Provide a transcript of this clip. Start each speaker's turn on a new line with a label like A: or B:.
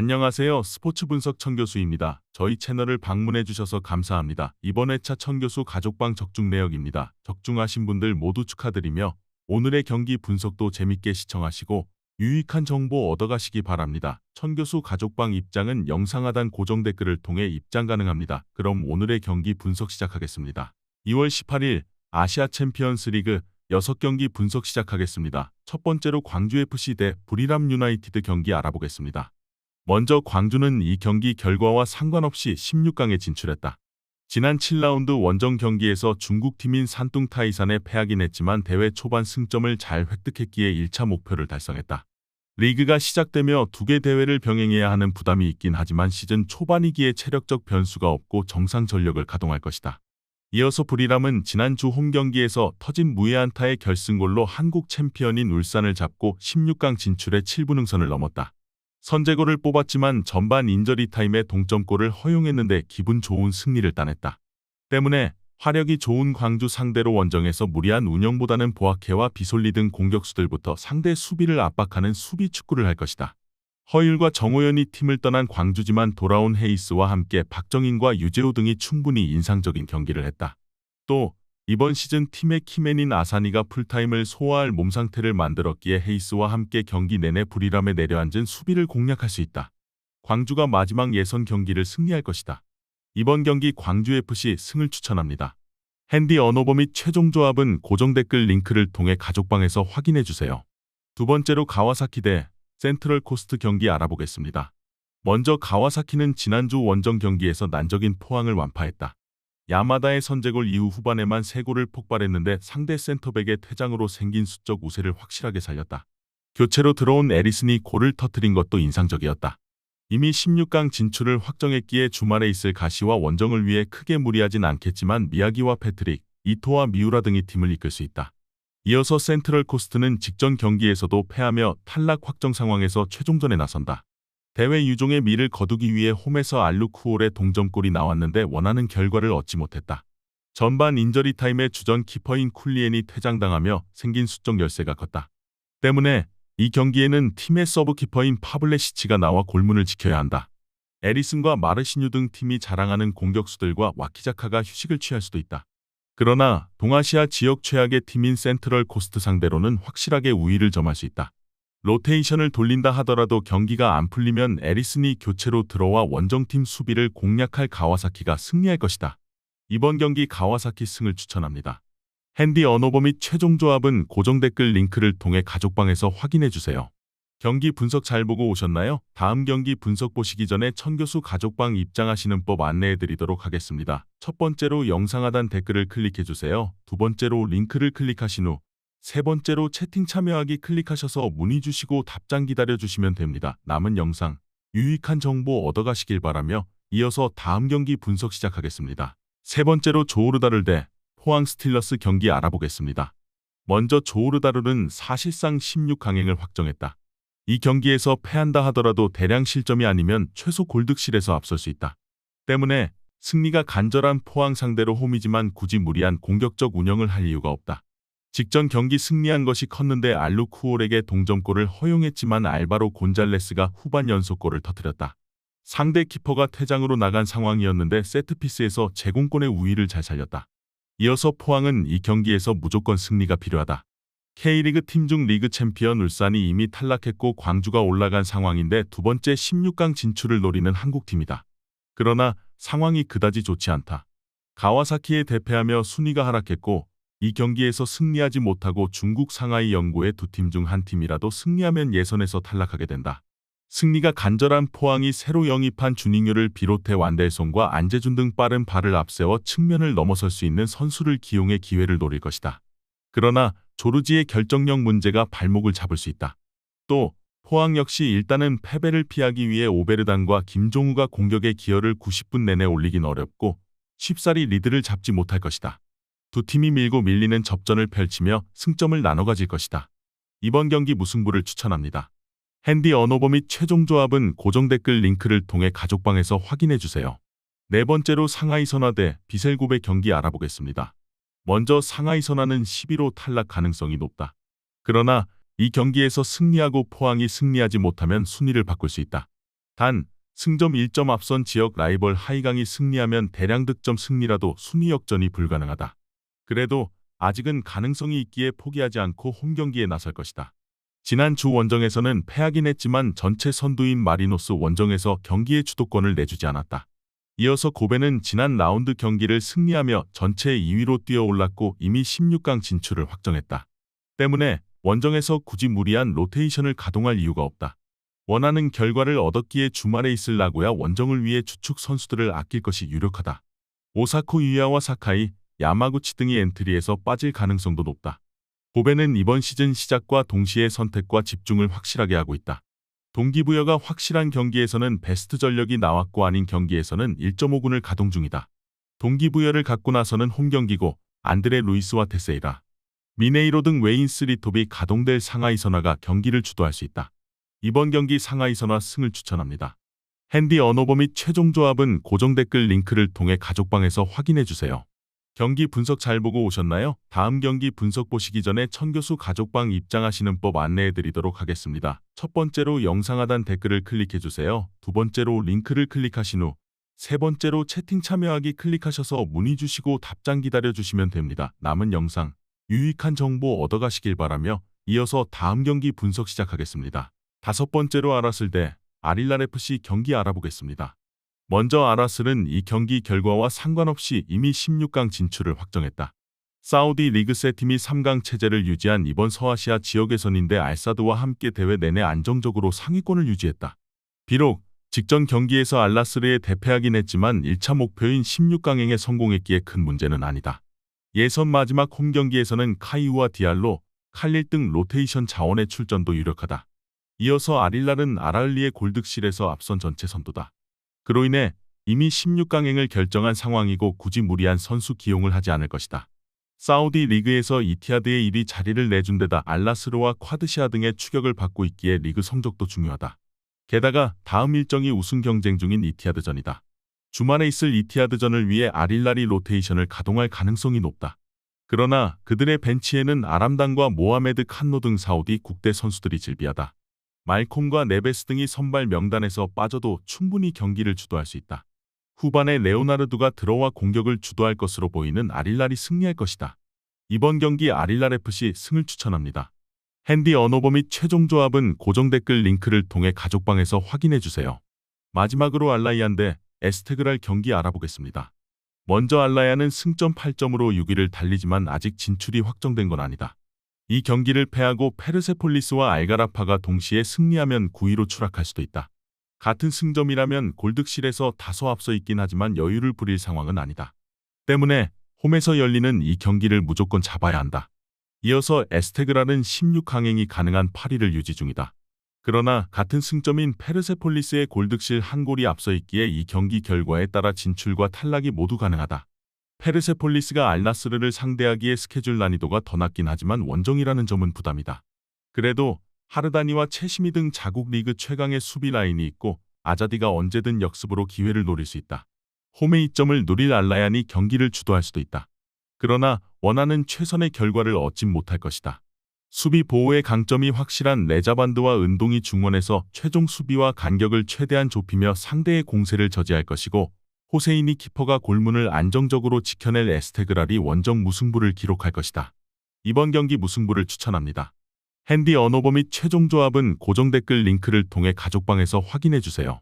A: 안녕하세요. 스포츠 분석 천교수입니다. 저희 채널을 방문해 주셔서 감사합니다. 이번 회차 천교수 가족방 적중 내역입니다. 적중하신 분들 모두 축하드리며 오늘의 경기 분석도 재밌게 시청하시고 유익한 정보 얻어가시기 바랍니다. 천교수 가족방 입장은 영상 하단 고정 댓글을 통해 입장 가능합니다. 그럼 오늘의 경기 분석 시작하겠습니다. 2월 18일 아시아 챔피언스 리그 6경기 분석 시작하겠습니다. 첫 번째로 광주FC 대 부리람 유나이티드 경기 알아보겠습니다. 먼저 광주는 이 경기 결과와 상관없이 16강에 진출했다. 지난 7라운드 원정 경기에서 중국팀인 산둥타이산에 패하긴 했지만 대회 초반 승점을 잘 획득했기에 1차 목표를 달성했다. 리그가 시작되며 두 개 대회를 병행해야 하는 부담이 있긴 하지만 시즌 초반이기에 체력적 변수가 없고 정상 전력을 가동할 것이다. 이어서 부리람은 지난주 홈경기에서 터진 무예안타의 결승골로 한국 챔피언인 울산을 잡고 16강 진출에 7분 능선을 넘었다. 선제골을 뽑았지만 전반 인저리 타임에 동점골을 허용했는데 기분 좋은 승리를 따냈다. 때문에 화력이 좋은 광주 상대로 원정에서 무리한 운영보다는 보아케와 비솔리 등 공격수들부터 상대 수비를 압박하는 수비 축구를 할 것이다. 허율과 정호연이 팀을 떠난 광주지만 돌아온 헤이스와 함께 박정인과 유재호 등이 충분히 인상적인 경기를 했다. 또 이번 시즌 팀의 키맨인 아사니가 풀타임을 소화할 몸 상태를 만들었기에 헤이스와 함께 경기 내내 부리람에 내려앉은 수비를 공략할 수 있다. 광주가 마지막 예선 경기를 승리할 것이다. 이번 경기 광주FC 승을 추천합니다. 핸디 언어버 및 최종 조합은 고정 댓글 링크를 통해 가족방에서 확인해주세요. 두 번째로 가와사키 대 센트럴 코스트 경기 알아보겠습니다. 먼저 가와사키는 지난주 원정 경기에서 난적인 포항을 완파했다. 야마다의 선제골 이후 후반에만 3골을 폭발했는데 상대 센터백의 퇴장으로 생긴 수적 우세를 확실하게 살렸다. 교체로 들어온 에리슨이 골을 터뜨린 것도 인상적이었다. 이미 16강 진출을 확정했기에 주말에 있을 가시와 원정을 위해 크게 무리하진 않겠지만 미야기와 패트릭, 이토와 미우라 등이 팀을 이끌 수 있다. 이어서 센트럴 코스트는 직전 경기에서도 패하며 탈락 확정 상황에서 최종전에 나선다. 대회 유종의 미를 거두기 위해 홈에서 알루쿠올의 동점골이 나왔는데 원하는 결과를 얻지 못했다. 전반 인저리 타임에 주전 키퍼인 쿨리엔이 퇴장당하며 생긴 수적 열세가 컸다. 때문에 이 경기에는 팀의 서브 키퍼인 파블레시치가 나와 골문을 지켜야 한다. 에리슨과 마르시뉴 등 팀이 자랑하는 공격수들과 와키자카가 휴식을 취할 수도 있다. 그러나 동아시아 지역 최악의 팀인 센트럴 코스트 상대로는 확실하게 우위를 점할 수 있다. 로테이션을 돌린다 하더라도 경기가 안 풀리면 에리슨이 교체로 들어와 원정팀 수비를 공략할 가와사키가 승리할 것이다. 이번 경기 가와사키 승을 추천합니다. 핸디 언어버 및 최종 조합은 고정 댓글 링크를 통해 가족방에서 확인해주세요. 경기 분석 잘 보고 오셨나요? 다음 경기 분석 보시기 전에 천교수 가족방 입장하시는 법 안내해드리도록 하겠습니다. 첫 번째로 영상 하단 댓글을 클릭해주세요. 두 번째로 링크를 클릭하신 후 세 번째로 채팅 참여하기 클릭하셔서 문의 주시고 답장 기다려주시면 됩니다. 남은 영상, 유익한 정보 얻어가시길 바라며 이어서 다음 경기 분석 시작하겠습니다. 세 번째로 조오르다르 대 포항 스틸러스 경기 알아보겠습니다. 먼저 조오르다르는 사실상 16강행을 확정했다. 이 경기에서 패한다 하더라도 대량 실점이 아니면 최소 골득실에서 앞설 수 있다. 때문에 승리가 간절한 포항 상대로 홈이지만 굳이 무리한 공격적 운영을 할 이유가 없다. 직전 경기 승리한 것이 컸는데 알루쿠올에게 동점골을 허용했지만 알바로 곤잘레스가 후반 연속골을 터뜨렸다. 상대 키퍼가 퇴장으로 나간 상황이었는데 세트피스에서 제공권의 우위를 잘 살렸다. 이어서 포항은 이 경기에서 무조건 승리가 필요하다. K리그 팀 중 리그 챔피언 울산이 이미 탈락했고 광주가 올라간 상황인데 두 번째 16강 진출을 노리는 한국팀이다. 그러나 상황이 그다지 좋지 않다. 가와사키에 대패하며 순위가 하락했고 이 경기에서 승리하지 못하고 중국 상하이 영구의 두 팀 중 한 팀이라도 승리하면 예선에서 탈락하게 된다. 승리가 간절한 포항이 새로 영입한 주닝요를 비롯해 완델손과 안재준 등 빠른 발을 앞세워 측면을 넘어설 수 있는 선수를 기용해 기회를 노릴 것이다. 그러나 조르지의 결정력 문제가 발목을 잡을 수 있다. 또 포항 역시 일단은 패배를 피하기 위해 오베르단과 김종우가 공격의 기여를 90분 내내 올리긴 어렵고 쉽사리 리드를 잡지 못할 것이다. 두 팀이 밀고 밀리는 접전을 펼치며 승점을 나눠 가질 것이다. 이번 경기 무승부를 추천합니다. 핸디 언어버 및 최종 조합은 고정 댓글 링크를 통해 가족방에서 확인해주세요. 네 번째로 상하이 선화 대 비셀고베 경기 알아보겠습니다. 먼저 상하이 선화는 11호 탈락 가능성이 높다. 그러나 이 경기에서 승리하고 포항이 승리하지 못하면 순위를 바꿀 수 있다. 단 승점 1점 앞선 지역 라이벌 하이강이 승리하면 대량 득점 승리라도 순위 역전이 불가능하다. 그래도 아직은 가능성이 있기에 포기하지 않고 홈 경기에 나설 것이다. 지난 주 원정에서는 패하긴 했지만 전체 선두인 마리노스 원정에서 경기의 주도권을 내주지 않았다. 이어서 고베는 지난 라운드 경기를 승리하며 전체 2위로 뛰어올랐고 이미 16강 진출을 확정했다. 때문에 원정에서 굳이 무리한 로테이션을 가동할 이유가 없다. 원하는 결과를 얻었기에 주말에 있을 나고야 원정을 위해 주축 선수들을 아낄 것이 유력하다. 오사코 유야와 사카이, 야마구치 등이 엔트리에서 빠질 가능성도 높다. 고베는 이번 시즌 시작과 동시에 선택과 집중을 확실하게 하고 있다. 동기부여가 확실한 경기에서는 베스트 전력이 나왔고 아닌 경기에서는 1.5군을 가동 중이다. 동기부여를 갖고 나서는 홈 경기고 안드레 루이스와 테세이라, 미네이로 등 외인 3톱이 가동될 상하이 선화가 경기를 주도할 수 있다. 이번 경기 상하이 선화 승을 추천합니다. 핸디 언어버 및 최종 조합은 고정 댓글 링크를 통해 가족방에서 확인해주세요. 경기 분석 잘 보고 오셨나요? 다음 경기 분석 보시기 전에 천교수 가족방 입장하시는 법 안내해드리도록 하겠습니다. 첫 번째로 영상 하단 댓글을 클릭해주세요. 두 번째로 링크를 클릭하신 후 세 번째로 채팅 참여하기 클릭하셔서 문의 주시고 답장 기다려주시면 됩니다. 남은 영상 유익한 정보 얻어가시길 바라며 이어서 다음 경기 분석 시작하겠습니다. 다섯 번째로 아라슬 대 아릴랄 FC 경기 알아보겠습니다. 먼저 아라슬은 이 경기 결과와 상관없이 이미 16강 진출을 확정했다. 사우디 리그세 팀이 3강 체제를 유지한 이번 서아시아 지역 예선인데 알사드와 함께 대회 내내 안정적으로 상위권을 유지했다. 비록 직전 경기에서 알나스르에 대패하긴 했지만 1차 목표인 16강행에 성공했기에 큰 문제는 아니다. 예선 마지막 홈 경기에서는 카이우와 디알로, 칼릴 등 로테이션 자원의 출전도 유력하다. 이어서 아릴랄은 아라을리의 골득실에서 앞선 전체 선두다. 그로 인해 이미 16강행을 결정한 상황이고 굳이 무리한 선수 기용을 하지 않을 것이다. 사우디 리그에서 이티하드의 1위 자리를 내준 데다 알나스르와 콰드시아 등의 추격을 받고 있기에 리그 성적도 중요하다. 게다가 다음 일정이 우승 경쟁 중인 이티하드전이다. 주말에 있을 이티하드전을 위해 아릴랄이 로테이션을 가동할 가능성이 높다. 그러나 그들의 벤치에는 아람단과 모하메드 칸노 등 사우디 국대 선수들이 질비하다. 말콤과 네베스 등이 선발 명단에서 빠져도 충분히 경기를 주도할 수 있다. 후반에 레오나르두가 들어와 공격을 주도할 것으로 보이는 아릴랄이 승리할 것이다. 이번 경기 아릴랄 FC 승을 추천합니다. 핸디 언어버 및 최종 조합은 고정 댓글 링크를 통해 가족방에서 확인해주세요. 마지막으로 알라이안 대 에스테그랄 경기 알아보겠습니다. 먼저 알라이안은 승점 8점으로 6위를 달리지만 아직 진출이 확정된 건 아니다. 이 경기를 패하고 페르세폴리스와 알가라파가 동시에 승리하면 9위로 추락할 수도 있다. 같은 승점이라면 골득실에서 다소 앞서 있긴 하지만 여유를 부릴 상황은 아니다. 때문에 홈에서 열리는 이 경기를 무조건 잡아야 한다. 이어서 에스테그랄은 16강행이 가능한 8위를 유지 중이다. 그러나 같은 승점인 페르세폴리스의 골득실 한 골이 앞서 있기에 이 경기 결과에 따라 진출과 탈락이 모두 가능하다. 페르세폴리스가 알나스르를 상대하기에 스케줄 난이도가 더 낮긴 하지만 원정이라는 점은 부담이다. 그래도 하르다니와 체시미 등 자국 리그 최강의 수비 라인이 있고 아자디가 언제든 역습으로 기회를 노릴 수 있다. 홈의 이점을 누릴 알라얀이 경기를 주도할 수도 있다. 그러나 원하는 최선의 결과를 얻진 못할 것이다. 수비 보호의 강점이 확실한 레자반드와 은동이 중원에서 최종 수비와 간격을 최대한 좁히며 상대의 공세를 저지할 것이고 호세이니 키퍼가 골문을 안정적으로 지켜낼 에스테그랄이 원정 무승부를 기록할 것이다. 이번 경기 무승부를 추천합니다. 핸디 언어버 및 최종 조합은 고정 댓글 링크를 통해 가족방에서 확인해주세요.